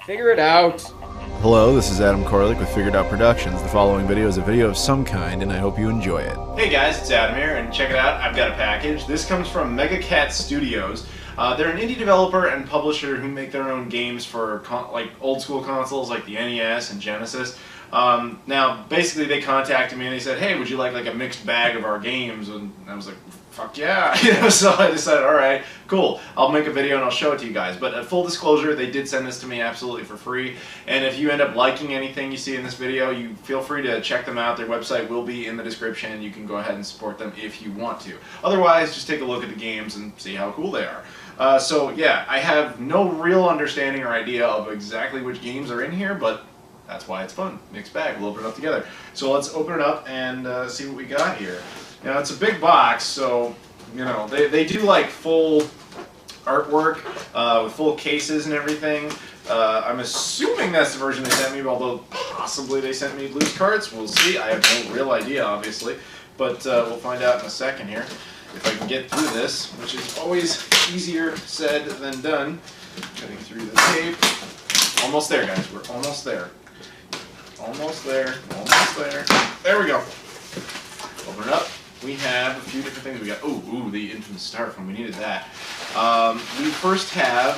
Figure it out. Hello, this is Adam Koralik with Figured Out Productions. The following video is a video of some kind, and I hope you enjoy it. Hey guys, it's Adam here, and check it out, I've got a package. This comes from Mega Cat Studios. They're an indie developer and publisher who make their own games for like old school consoles like the NES and Genesis. Now, basically they contacted me and they said, hey, would you like a mixed bag of our games? And I was like, fuck yeah. So I decided, alright, cool, I'll make a video and I'll show it to you guys. But full disclosure, they did send this to me absolutely for free. And if you end up liking anything you see in this video, you feel free to check them out. Their website will be in the description. You can go ahead and support them if you want to. Otherwise, just take a look at the games and see how cool they are. So yeah, I have no real understanding or idea of exactly which games are in here, but that's why it's fun. Mixed bag. We'll open it up together. So let's open it up and see what we got here. Now it's a big box, so you know they do like full artwork with full cases and everything. I'm assuming that's the version they sent me, although possibly they sent me loose carts. We'll see. I have no real idea, obviously, but we'll find out in a second here if I can get through this, which is always easier said than done. Cutting through the tape. Almost there, guys. We're almost there. Almost there. Almost there. There we go. Open it up. We have a few different things. We got, ooh, the infamous styrofoam. We needed that. We first have,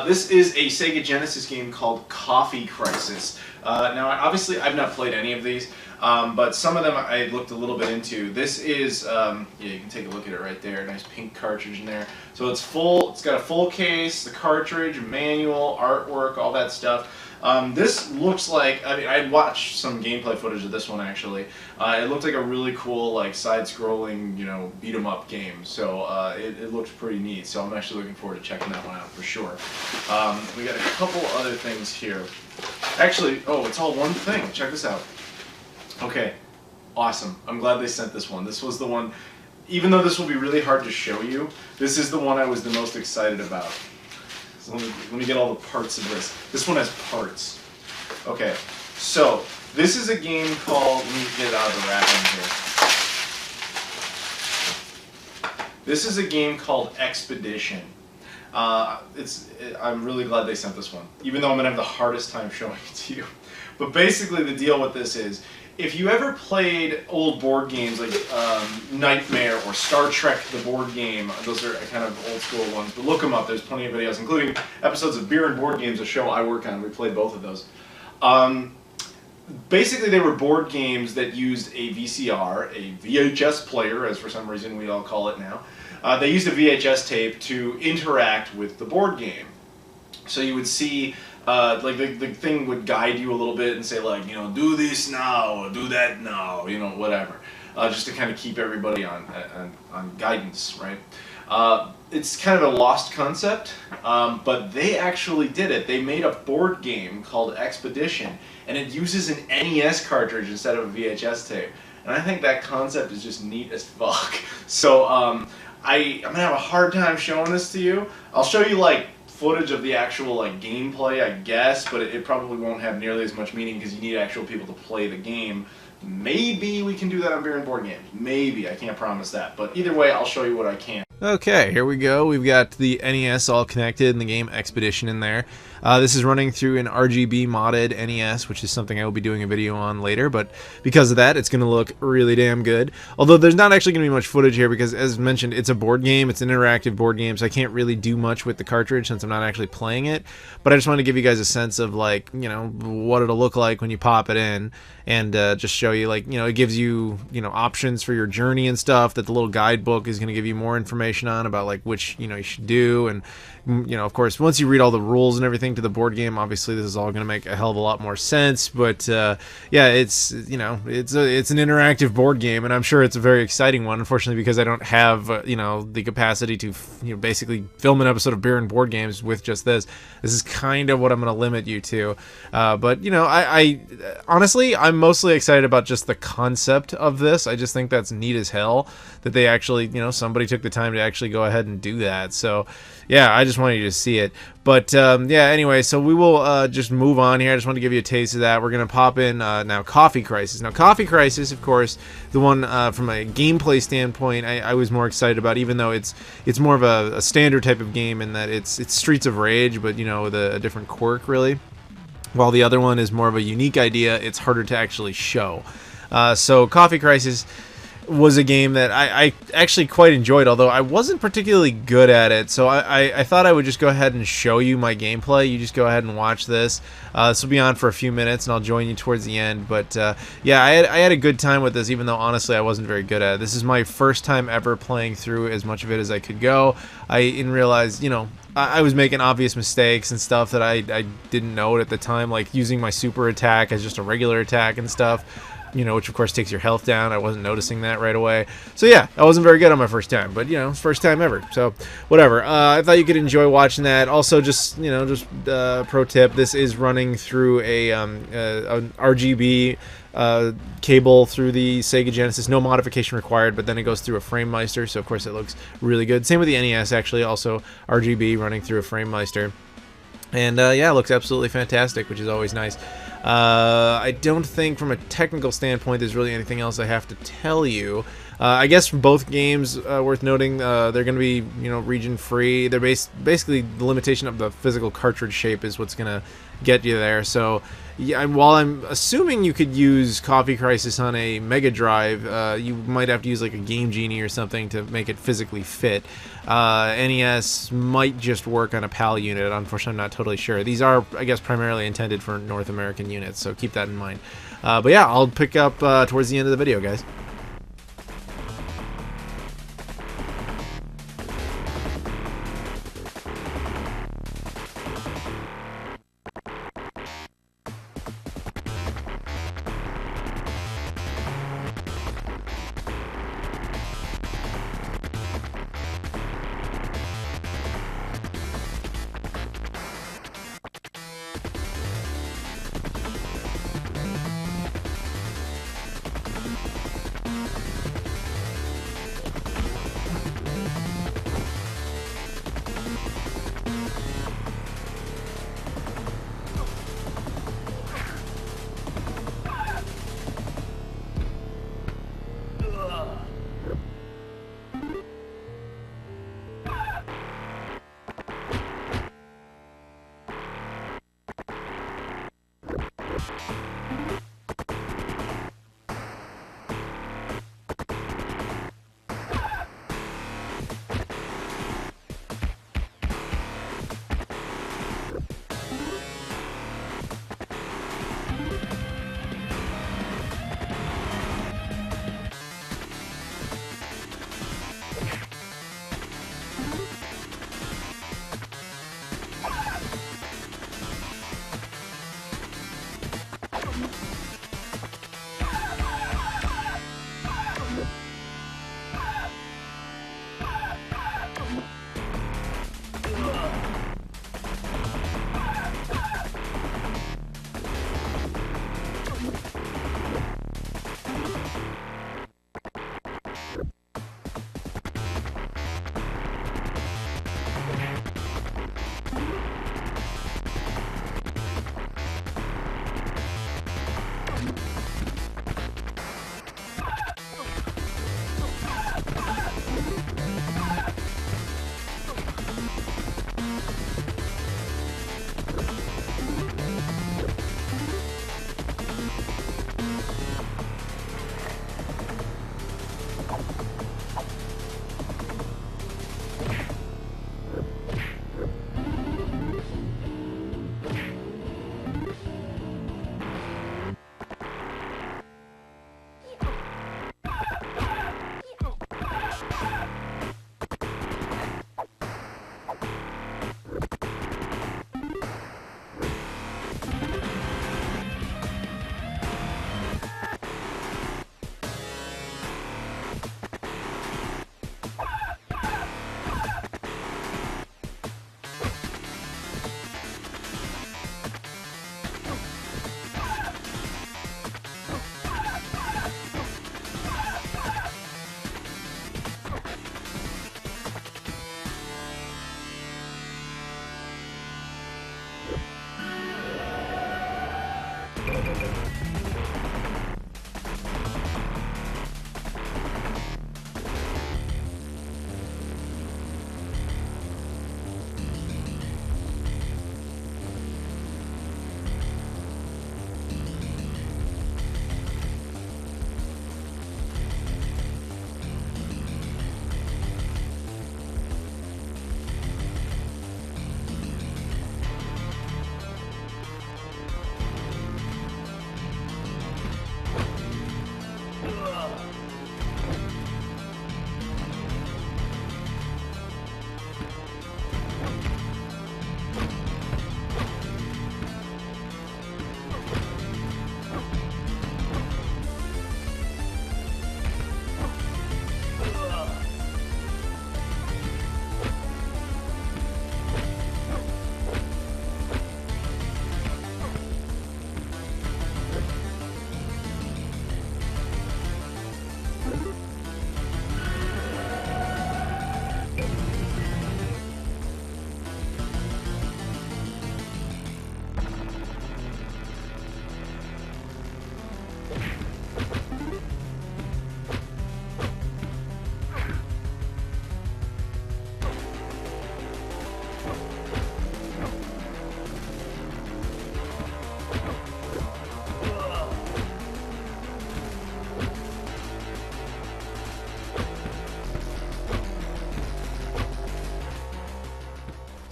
this is a Sega Genesis game called Coffee Crisis. Now, obviously, I've not played any of these, but some of them I looked a little bit into. This is, yeah, you can take a look at it right there. Nice pink cartridge in there. So it's full. It's got a full case, the cartridge, manual, artwork, all that stuff. This looks like, I mean, I watched some gameplay footage of this one actually. It looked like a really cool, like, side-scrolling, you know, beat-em-up game. So it looks pretty neat. So I'm actually looking forward to checking that one out for sure. We got a couple other things here. Actually, it's all one thing. Check this out. Okay, awesome. I'm glad they sent this one. This was the one, even though this will be really hard to show you, this is the one I was the most excited about. So let me get all the parts of this. This one has parts. Okay, so this is a game called, let me get it out of the wrapping here. This is a game called Expedition. I'm really glad they sent this one, even though I'm going to have the hardest time showing it to you. But basically the deal with this is, if you ever played old board games like Nightmare or Star Trek the board game, those are kind of old school ones, but look them up, there's plenty of videos, including episodes of Beer and Board Games, a show I work on. We played both of those. Basically they were board games that used a VCR, a VHS player, as for some reason we all call it now. They used a VHS tape to interact with the board game. So you would see, like the thing would guide you a little bit and say, like, you know, do this now, do that now, you know, whatever, just to kind of keep everybody on guidance, right? It's kind of a lost concept, but they actually did it. They made a board game called Expedition, and it uses an NES cartridge instead of a VHS tape. And I think that concept is just neat as fuck. So I'm gonna have a hard time showing this to you. I'll show you like footage of the actual like gameplay, I guess, but it probably won't have nearly as much meaning because you need actual people to play the game. Maybe we can do that on Beer and Board Games. Maybe. I can't promise that. But either way, I'll show you what I can. Okay, here we go. We've got the NES all connected and the game Expedition in there. This is running through an RGB modded NES, which is something I will be doing a video on later, but because of that, it's going to look really damn good. Although there's not actually going to be much footage here because, as mentioned, it's a board game. It's an interactive board game, so I can't really do much with the cartridge since I'm not actually playing it. But I just want to give you guys a sense of, like, you know, what it'll look like when you pop it in, and just show you, like, you know, it gives you, you know, options for your journey and stuff that the little guidebook is going to give you more information on about, like, which, you know, you should do. And, you know, of course, once you read all the rules and everything to the board game, obviously this is all going to make a hell of a lot more sense. But yeah, it's, you know, it's an interactive board game, and I'm sure it's a very exciting one. Unfortunately, because I don't have you know, the capacity to, you know, basically film an episode of Beer and Board Games with just this. This is kind of what I'm going to limit you to. But you know, I honestly, I'm mostly excited about just the concept of this. I just think that's neat as hell that they actually, you know, somebody took the time to to actually go ahead and do that. So yeah, I just wanted you to see it. But yeah, anyway, so we will just move on here. I just want to give you a taste of that. We're going to pop in now Coffee Crisis. Now, Coffee Crisis, of course, the one from a gameplay standpoint, I was more excited about, even though it's more of a standard type of game in that it's Streets of Rage, but, you know, with a different quirk, really. While the other one is more of a unique idea, it's harder to actually show. So Coffee Crisis was a game that I actually quite enjoyed, although I wasn't particularly good at it. So I thought I would just go ahead and show you my gameplay. You just go ahead and watch this. This will be on for a few minutes, and I'll join you towards the end. But yeah, I had a good time with this, even though honestly I wasn't very good at it. This is my first time ever playing through as much of it as I could go. I didn't realize, you know, I was making obvious mistakes and stuff that I didn't know at the time, like using my super attack as just a regular attack and stuff. You know, which of course takes your health down. I wasn't noticing that right away. So yeah, I wasn't very good on my first time, but you know, it's first time ever. So whatever. I thought you could enjoy watching that. Also, just, you know, just pro tip: this is running through an RGB cable through the Sega Genesis. No modification required, but then it goes through a FrameMeister, so of course it looks really good. Same with the NES, actually, also RGB running through a FrameMeister. And yeah, it looks absolutely fantastic, which is always nice. I don't think from a technical standpoint there's really anything else I have to tell you. I guess from both games, worth noting, they're going to be, you know, region free. They're basically the limitation of the physical cartridge shape is what's going to get you there. So yeah, while I'm assuming you could use Coffee Crisis on a Mega Drive, you might have to use like a Game Genie or something to make it physically fit. NES might just work on a PAL unit. Unfortunately, I'm not totally sure. These are, I guess, primarily intended for North American units, so keep that in mind. But yeah, I'll pick up towards the end of the video, guys.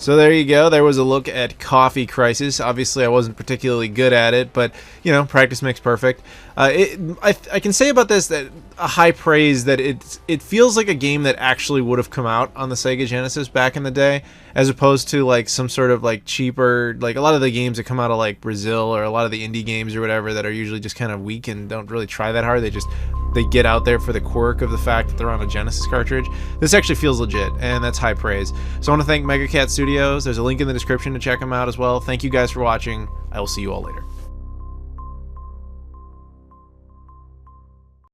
So there you go. There was a look at Coffee Crisis. Obviously, I wasn't particularly good at it, but you know, practice makes perfect. I can say about this that a high praise that it feels like a game that actually would have come out on the Sega Genesis back in the day, as opposed to like some sort of like cheaper, like a lot of the games that come out of like Brazil or a lot of the indie games or whatever that are usually just kind of weak and don't really try that hard. They get out there for the quirk of the fact that they're on a Genesis cartridge. This actually feels legit, and that's high praise. So I want to thank Mega Cat Studios. There's a link in the description to check them out as well. Thank you guys for watching. I will see you all later.